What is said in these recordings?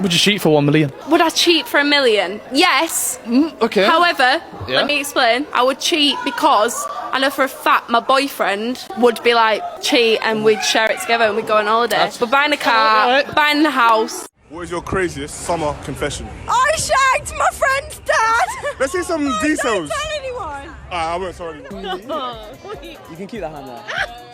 Would you cheat for 1 million? Would I cheat for 1 million? Yes. Okay. However, let me explain. I would cheat because I know for a fact my boyfriend would be like, cheat, and we'd share it together and we'd go on holiday. We're buying a car, buying a house. What is your craziest summer confession? I shagged my friend's dad! Let's see some details. Don't tell anyone! I won't tell anyone. You can keep that hand there.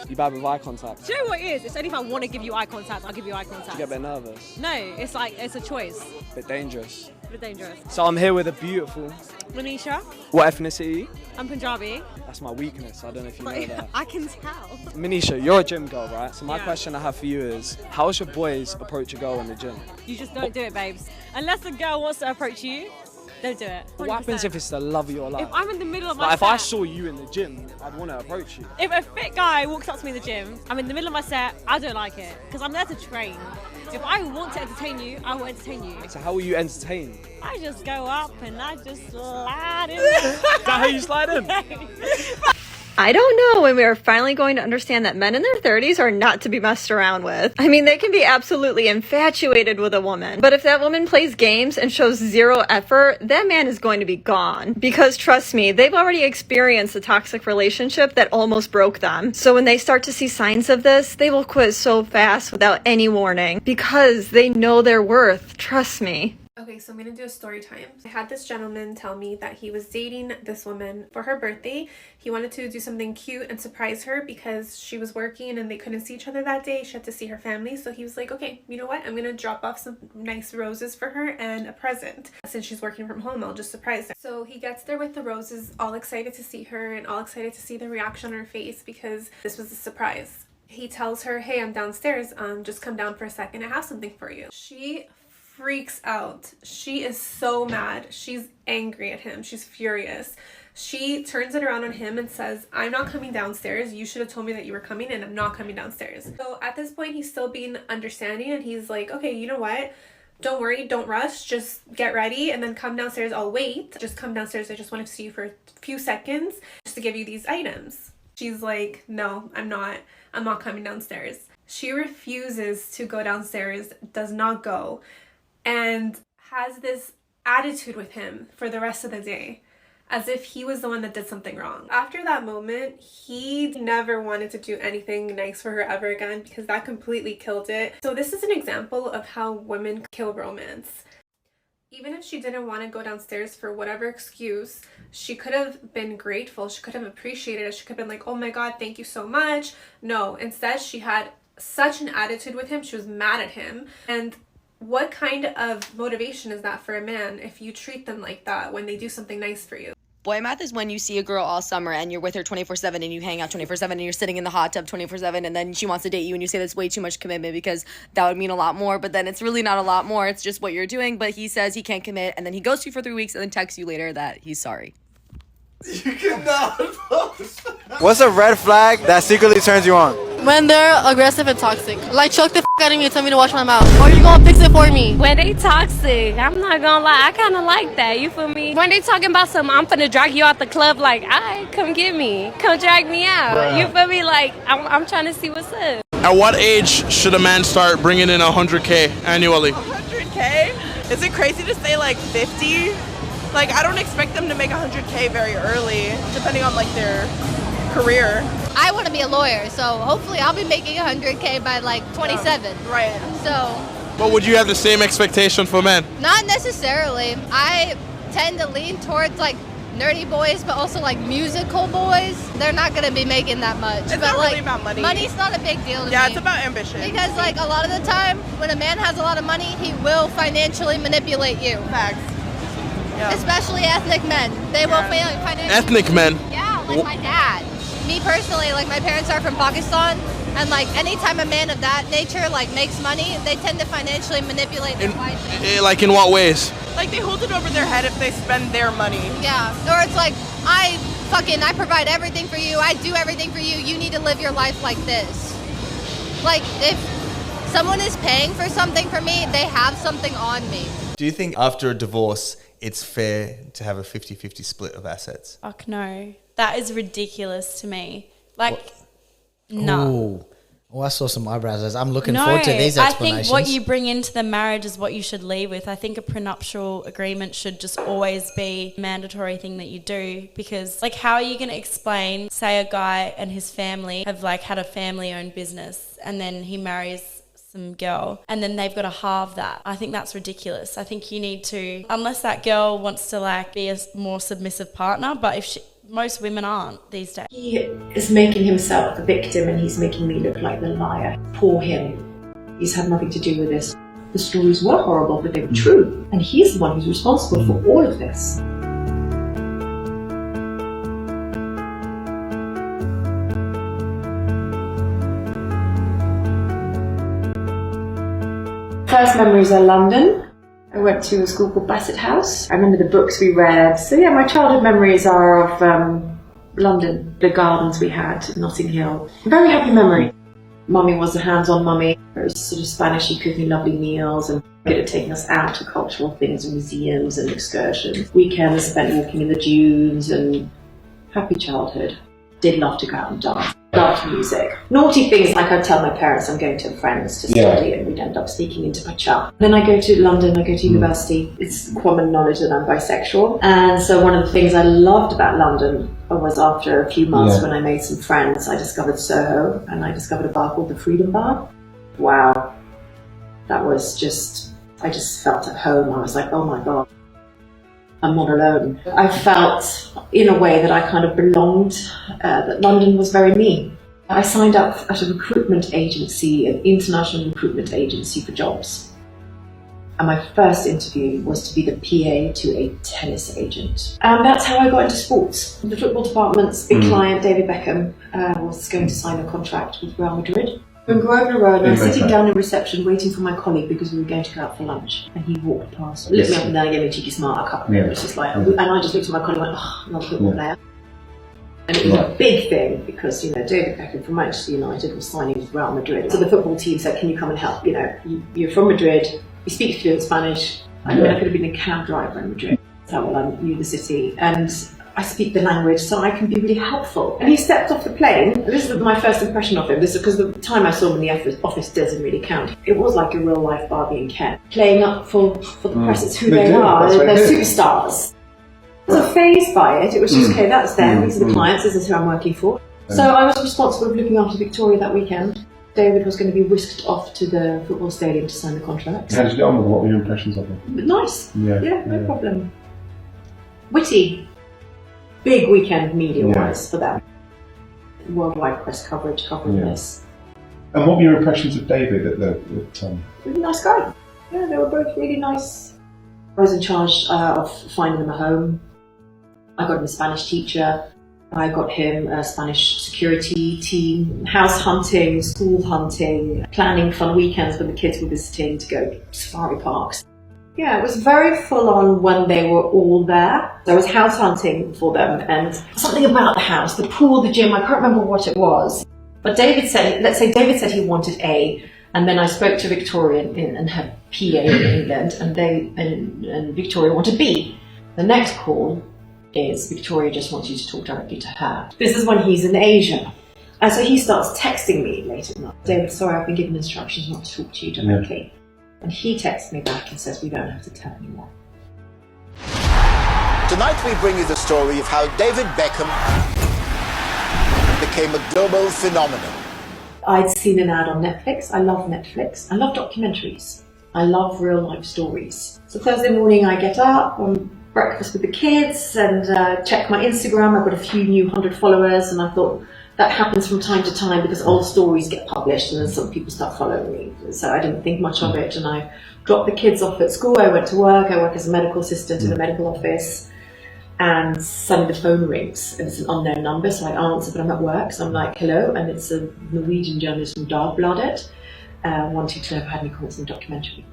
You bad with eye contact. Do you know what it is? It's only if I want to give you eye contact, I'll give you eye contact. You get a bit nervous. No, it's like, it's a choice. Bit dangerous. A bit dangerous. So I'm here with a beautiful... Manisha, What ethnicity? I'm Punjabi. That's my weakness. I don't know if you know that. I can tell. Manisha, you're a gym girl, right? So my Yeah. question I have for you is, how should boys approach a girl in the gym? You just don't do it, babes. Unless the girl wants to approach you, don't do it. 100%. What happens if it's the love of your life? If I'm in the middle of my Like, if I set, saw you in the gym, I'd want to approach you. if a fit guy walks up to me in the gym, I'm in the middle of my set, I don't like it. Because I'm there to train. If I want to entertain you, I will entertain you. So how will you entertain? I just go up and I just slide in. Is that how you slide in? I don't know when we are finally going to understand that men in their 30s are not to be messed around with. I mean, they can be absolutely infatuated with a woman, but if that woman plays games and shows zero effort, that man is going to be gone. Because trust me, they've already experienced a toxic relationship that almost broke them. So when they start to see signs of this, they will quit so fast without any warning because they know their worth. Trust me. Okay, so I'm gonna do a story time. I had this gentleman tell me that he was dating this woman for her birthday. He wanted to do something cute and surprise her because she was working and they couldn't see each other that day. She had to see her family. So he was like, okay, you know what? I'm gonna drop off some nice roses for her and a present. Since she's working from home, I'll just surprise her. So he gets there with the roses, all excited to see her and all excited to see the reaction on her face because this was a surprise. He tells her, hey, I'm downstairs. Just come down for a second. I have something for you. She freaks out. She is so mad. She's angry at him. She's furious. She turns it around on him and says, I'm not coming downstairs. You should have told me that you were coming and I'm not coming downstairs. So at this point, he's still being understanding and he's like, okay, you know what? Don't worry, don't rush, just get ready and then come downstairs. I'll wait. Just come downstairs. I just wanted to see you for a few seconds just to give you these items. She's like, no, I'm not coming downstairs. She refuses to go downstairs, does not go, and has this attitude with him for the rest of the day, as if he was the one that did something wrong. After that moment, he never wanted to do anything nice for her ever again because that completely killed it. So this is an example of how women kill romance. Even if she didn't want to go downstairs for whatever excuse, she could have been grateful. She could have appreciated it. She could have been like, oh my God, thank you so much. No, instead she had such an attitude with him. She was mad at him. And what kind of motivation is that for a man if you treat them like that when they do something nice for you? Boy math is when you see a girl all summer and you're with her 24/7 and you hang out 24/7 and you're sitting in the hot tub 24/7 and then she wants to date you and you say that's way too much commitment because that would mean a lot more, but then it's really not a lot more. It's just what you're doing, but he says he can't commit and then he ghosts you for 3 weeks and then texts you later that he's sorry. You cannot post. What's a red flag that secretly turns you on? When they're aggressive and toxic. Like, choke the out of me and tell me to wash my mouth. Or you gonna fix it for me. When they toxic, I'm not gonna lie, I kinda like that, you feel me? When they talking about something, I'm finna drag you out the club, like, alright, come get me. Come drag me out. Bruh. You feel me? Like, I'm trying to see what's up. At what age should a man start bringing in 100K annually? 100K? Is it crazy to say like 50? Like, I don't expect them to make 100K very early, depending on like their career. I want to be a lawyer, so hopefully I'll be making 100K by like 27. Right. So, But would you have the same expectation for men? not necessarily. I tend to lean towards like nerdy boys, but also like musical boys. They're not gonna be making that much. It's but not like, really about money. Money's not a big deal to me. Yeah, it's about ambition. Because like a lot of the time, when a man has a lot of money, he will financially manipulate you. Facts. Yeah. Especially ethnic men. They will financially. Ethnic men? Yeah, like my dad. Me personally, like my parents are from Pakistan, and like anytime a man of that nature like makes money, they tend to financially manipulate their wife. Like in what ways? Like they hold it over their head if they spend their money. Yeah, or it's like I provide everything for you. I do everything for you. You need to live your life like this. Like if someone is paying for something for me, they have something on me. Do you think after a divorce, it's fair to have a 50-50 split of assets? Fuck no. That is ridiculous to me. Like, What? no. Ooh. Oh, I saw some eyebrows. I'm looking No, forward to these I explanations. think what you bring into the marriage is what you should leave with. I think a prenuptial agreement should just always be a mandatory thing that you do, because like, how are you going to explain, say a guy and his family have like had a family owned business and then he marries some girl and then they've got to halve that? I think that's ridiculous. I think you need to, unless that girl wants to like be a more submissive partner, but if most women aren't these days. He is making himself the victim and he's making me look like the liar. Poor him. He's had nothing to do with this. The stories were horrible, but they were true. And he's the one who's responsible for all of this. First memories are London. I went to a school called Bassett House. I remember the books we read. So yeah, my childhood memories are of London, the gardens we had, Notting Hill. A very happy memory. Mummy was a hands-on mummy. Very sort of Spanish, she cooked me lovely meals and good at taking us out to cultural things, museums and excursions. Weekends spent walking in the dunes and happy childhood. Did love to go out and dance. Loved music. Naughty things like I'd tell my parents I'm going to a friend's to study and we'd end up sneaking into Pachá. Then I go to London, I go to university. It's common knowledge that I'm bisexual. And so one of the things I loved about London was after a few months when I made some friends, I discovered Soho and I discovered a bar called the Freedom Bar. Wow. That was just, I just felt at home. I was like, oh my God, I'm not alone. I felt in a way that I kind of belonged, that London was very me. I signed up at a recruitment agency, an international recruitment agency for jobs. And my first interview was to be the PA to a tennis agent. And that's how I got into sports. The football department's big client, David Beckham, was going to sign a contract with Real Madrid. In Grosvenor Road, and I was sitting down in reception waiting for my colleague because we were going to go out for lunch. And he walked past, looked me up and down, gave me a cheeky smile, a couple of minutes, just like, and I just looked at my colleague and went, oh, another football player. And it was a big thing because, you know, David Beckham from Manchester United was signing with Real Madrid. So the football team said, can you come and help? You know, you're from Madrid, you speak fluent Spanish. I mean, I could have been a cab driver in Madrid. That's how well I knew the city. And I speak the language, so I can be really helpful. And he stepped off the plane. This is my first impression of him. This is because the time I saw him in the office doesn't really count. It was like a real life Barbie and Ken. Playing up for the press, it's who they are. They're superstars. I wasn't fazed by it. It was just, okay, that's them. These are the clients. This is who I'm working for. So I was responsible for looking after Victoria that weekend. David was going to be whisked off to the football stadium to sign the contract. How did you get on with him? What were your impressions of him? Nice. Yeah, no problem. Witty. Big weekend media-wise for them. Worldwide press coverage covering this. And what were your impressions of David at the time? Really nice guy. Yeah, they were both really nice. I was in charge of finding them a home. I got him a Spanish teacher. I got him a Spanish security team, house hunting, school hunting, planning fun weekends when the kids were visiting to go to safari parks. Yeah, it was very full on when they were all there. There was house hunting for them and something about the house, the pool, the gym, I can't remember what it was. But David said, let's say David said he wanted A, and then I spoke to Victoria and her PA in England, and Victoria wanted B. The next call is Victoria just wants you to talk directly to her. This is when he's in Asia. And so he starts texting me late at night. David, sorry, I've been given instructions not to talk to you directly. And he texts me back and says, we don't have to tell anymore. Tonight we bring you the story of how David Beckham became a global phenomenon. I'd seen an ad on Netflix. I love Netflix. I love documentaries. I love real life stories. So Thursday morning I get up, breakfast with the kids and check my Instagram. I've got a few new 100 followers and I thought that happens from time to time because old stories get published and then some people start following me. So I didn't think much of it and I dropped the kids off at school. I went to work. I work as a medical assistant in a medical office and suddenly the phone rings and it's an unknown number. So I answer, but I'm at work. So I'm like, hello. And it's a Norwegian journalist from Dagbladet wanting to know if I had any comments on the documentary.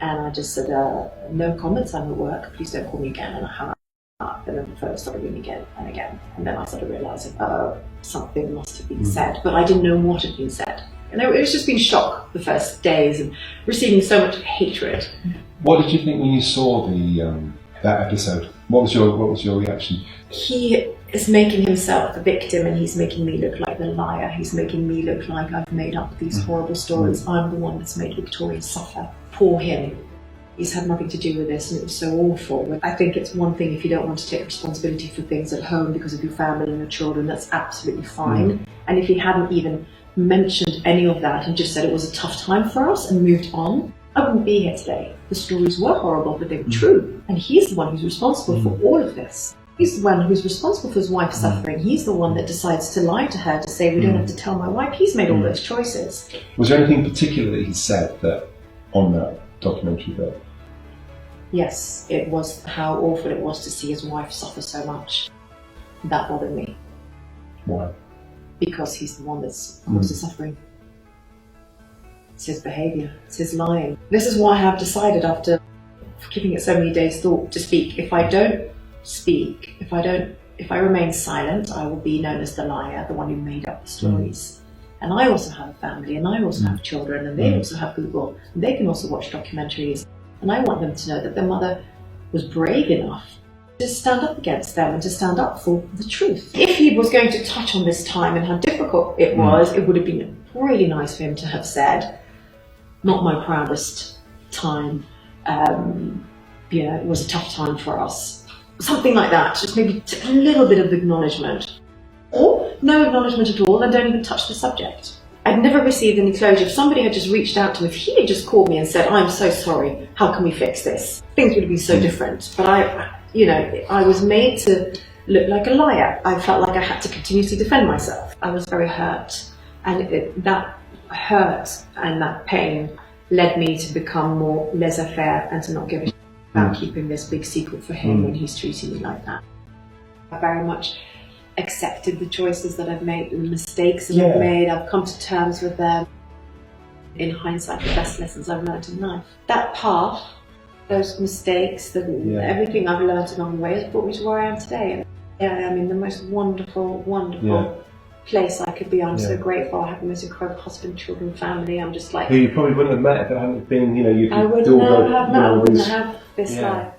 And I just said, no comments, I'm at work, please don't call me again. And I hung up, and then the phone started ringing again and again. And then I started realising, something must have been said, but I didn't know what had been said. And it was just been shock the first days and receiving so much hatred. What did you think when you saw the that episode? What was your reaction? He is making himself the victim, and he's making me look like the liar. He's making me look like I've made up these horrible stories. I'm the one that's made Victoria suffer. Poor him. He's had nothing to do with this, and it was so awful. I think it's one thing if you don't want to take responsibility for things at home because of your family and your children, that's absolutely fine. And if he hadn't even mentioned any of that and just said it was a tough time for us and moved on, I wouldn't be here today. The stories were horrible, but they were true. And he's the one who's responsible for all of this. He's the one who's responsible for his wife's suffering. He's the one that decides to lie to her to say, we don't have to tell my wife. He's made all those choices. Was there anything particular that he said that on that documentary that? Yes, it was how awful it was to see his wife suffer so much. That bothered me. Why? Because he's the one that's caused the suffering. It's his behaviour, it's his lying. This is why I have decided, after giving it so many days thought, to speak. If I don't speak, if I remain silent, I will be known as the liar, the one who made up the stories. And I also have a family, and I also have children, and they also have Google, and they can also watch documentaries. And I want them to know that their mother was brave enough to stand up against them and to stand up for the truth. If he was going to touch on this time and how difficult it was, it would have been really nice for him to have said, not my proudest time, it was a tough time for us. Something like that, just maybe a little bit of acknowledgement. Or no acknowledgement at all, and don't even touch the subject. I'd never received any closure. If somebody had just reached out to me, if he had just called me and said, I'm so sorry, how can we fix this? Things would have been so different. But I was made to look like a liar. I felt like I had to continuously defend myself. I was very hurt. And that hurt and that pain led me to become more laissez-faire and to not give a shit about keeping this big secret for him when he's treating me like that. I very much accepted the choices that I've made, the mistakes that I've made. I've come to terms with them. In hindsight, the best lessons I've learned in life. That path, those mistakes, everything I've learned along the way has brought me to where I am today. And I am in the most wonderful place I could be. I'm so grateful. I have the most incredible husband, children, family. I'm just like... Who you probably wouldn't have met if it hadn't been, I wouldn't have met. I wouldn't have this life.